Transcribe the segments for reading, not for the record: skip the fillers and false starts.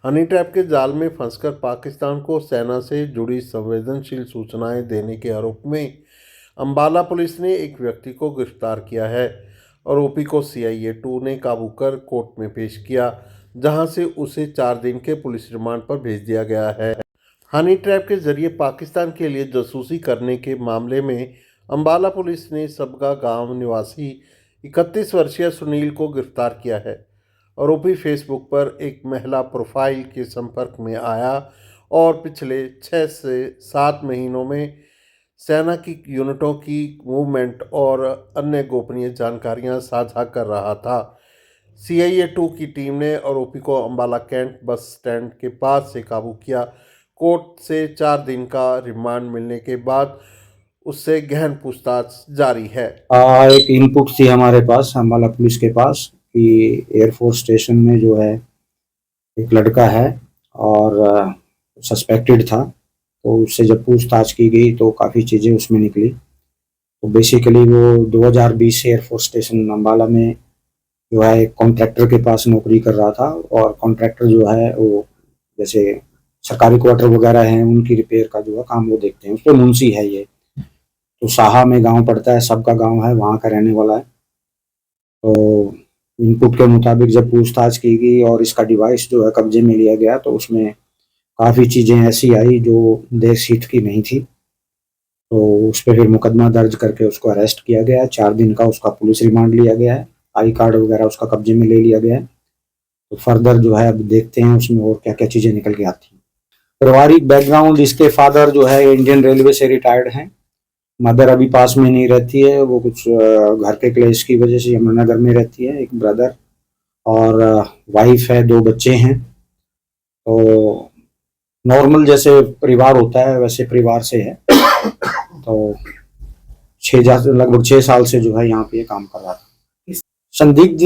Honey trap के जाल में फंसकर पाकिस्तान को सेना से जुड़ी संवेदनशील सूचनाएं देने के आरोप में अंबाला पुलिस ने एक व्यक्ति को गिरफ्तार किया है। आरोपी को CIA-2 ने काबू कर कोर्ट में पेश किया, जहां से उसे 4 दिन के पुलिस रिमांड पर भेज दिया गया है। हनी ट्रैप के जरिए पाकिस्तान के लिए जासूसी करने के मामले में अंबाला पुलिस ने सबगा गांव निवासी 31 वर्षीय सुनील को गिरफ्तार किया है। आरोपी फेसबुक पर एक महिला प्रोफाइल के संपर्क में आया और पिछले 6 से 7 महीनों में सेना की यूनिटों की मूवमेंट और अन्य गोपनीय जानकारियां साझा कर रहा था। CIA-2 की टीम ने आरोपी को अंबाला कैंट बस स्टैंड के पास से काबू किया। कोर्ट से 4 दिन का रिमांड मिलने के बाद उससे गहन पूछताछ जारी है। एक इनपुट थी हमारे पास अंबाला पुलिस के पास कि एयरफोर्स स्टेशन में जो है एक लड़का है और सस्पेक्टेड था, तो उससे जब पूछताछ की गई तो काफ़ी चीज़ें उसमें निकली। तो बेसिकली वो 2020 एयरफोर्स स्टेशन अंबाला में जो है एक कॉन्ट्रैक्टर के पास नौकरी कर रहा था, और कॉन्ट्रैक्टर जो है वो जैसे सरकारी क्वार्टर वगैरह हैं उनकी रिपेयर का जो है काम वो देखते हैं, उस पर मुंशी है ये। तो साहा में गांव पड़ता है, सबका गांव है, वहाँ का रहने वाला है। तो इनपुट के मुताबिक जब पूछताछ की गई और इसका डिवाइस जो है कब्जे में लिया गया, तो उसमें काफ़ी चीज़ें ऐसी आई जो देश हित की नहीं थी। तो उस पर फिर मुकदमा दर्ज करके उसको अरेस्ट किया गया। 4 दिन का उसका पुलिस रिमांड लिया गया है। आई कार्ड वगैरह उसका कब्जे में ले लिया गया है। तो फर्दर जो है अब देखते हैं उसमें और क्या क्या चीज़ें निकल के आती हैं। पारिवारिक बैकग्राउंड, इसके फादर जो है इंडियन रेलवे से रिटायर्ड हैं। मदर अभी पास में नहीं रहती है, वो कुछ घर के क्लेश की वजह से यमुनानगर में रहती है। एक ब्रदर और वाइफ है, 2 बच्चे हैं। तो नॉर्मल जैसे परिवार होता है वैसे परिवार से है। तो लगभग 6 साल से जो है यहाँ पे काम कर रहा था। संदिग्ध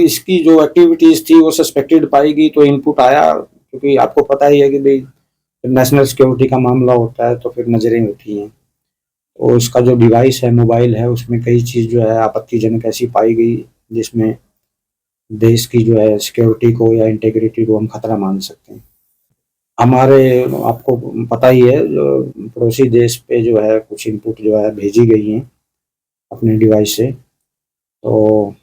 इसकी जो एक्टिविटीज थी वो सस्पेक्टेड पाई गई, तो इनपुट आया, क्योंकि आपको पता ही है कि भाई नेशनल सिक्योरिटी का मामला होता है तो फिर नजरें उठी हैं। तो इसका जो डिवाइस है, मोबाइल है, उसमें कई चीज़ जो है आपत्तिजनक ऐसी पाई गई जिसमें देश की जो है सिक्योरिटी को या इंटेग्रिटी को हम खतरा मान सकते हैं। हमारे आपको पता ही है जो पड़ोसी देश पे जो है कुछ इनपुट जो है भेजी गई हैं अपने डिवाइस से। तो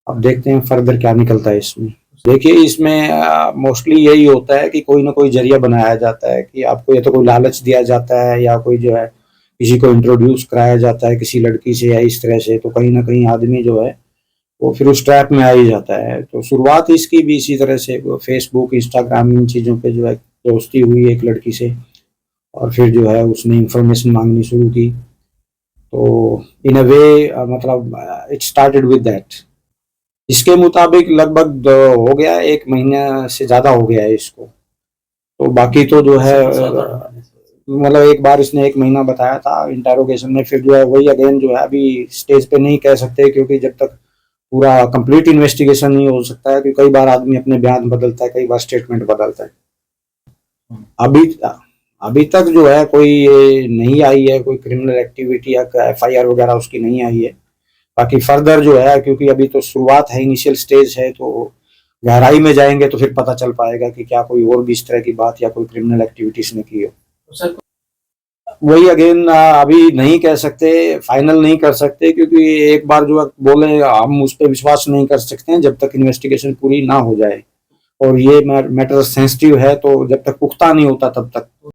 अब देखते हैं फर्दर क्या निकलता है इसमें। देखिए, इसमें मोस्टली यही होता है कि कोई ना कोई जरिया बनाया जाता है कि आपको या तो कोई लालच दिया जाता है या कोई जो है किसी को इंट्रोड्यूस कराया जाता है किसी लड़की से या इस तरह से, तो कहीं ना कहीं आदमी जो है वो फिर उस ट्रैप में आ ही जाता है। तो शुरुआत इसकी भी इसी तरह से फेसबुक, इंस्टाग्राम, इन चीज़ों पे जो है दोस्ती हुई एक लड़की से, और फिर जो है उसने इंफॉर्मेशन मांगनी शुरू की। तो इन अ वे मतलब इट स्टार्टेड विद दैट। इसके मुताबिक लगभग हो गया 1 महीना से ज़्यादा हो गया है इसको। तो बाकी तो जो है मतलब एक बार इसने 1 महीना बताया था इंटरोगेशन में, फिर जो है वही अगेन जो है अभी स्टेज पे नहीं कह सकते, क्योंकि जब तक पूरा कंप्लीट इन्वेस्टिगेशन नहीं हो सकता है, क्योंकि कई बार आदमी अपने बयान बदलता है, कई बार स्टेटमेंट बदलता है। अभी तक जो है कोई नहीं आई है, कोई क्रिमिनल एक्टिविटी या FIR वगैरह उसकी नहीं आई है। बाकी फर्दर जो है, क्योंकि अभी तो शुरुआत है, इनिशियल स्टेज है, तो गहराई में जाएंगे तो फिर पता चल पाएगा कि क्या कोई और भी इस तरह की बात या कोई क्रिमिनल एक्टिविटीज ने की हो। वही अगेन अभी नहीं कह सकते, फाइनल नहीं कर सकते, क्योंकि एक बार जो बोले हम उस पर विश्वास नहीं कर सकते हैं जब तक इन्वेस्टिगेशन पूरी ना हो जाए, और ये मैटर सेंसिटिव है, तो जब तक पुख्ता नहीं होता तब तक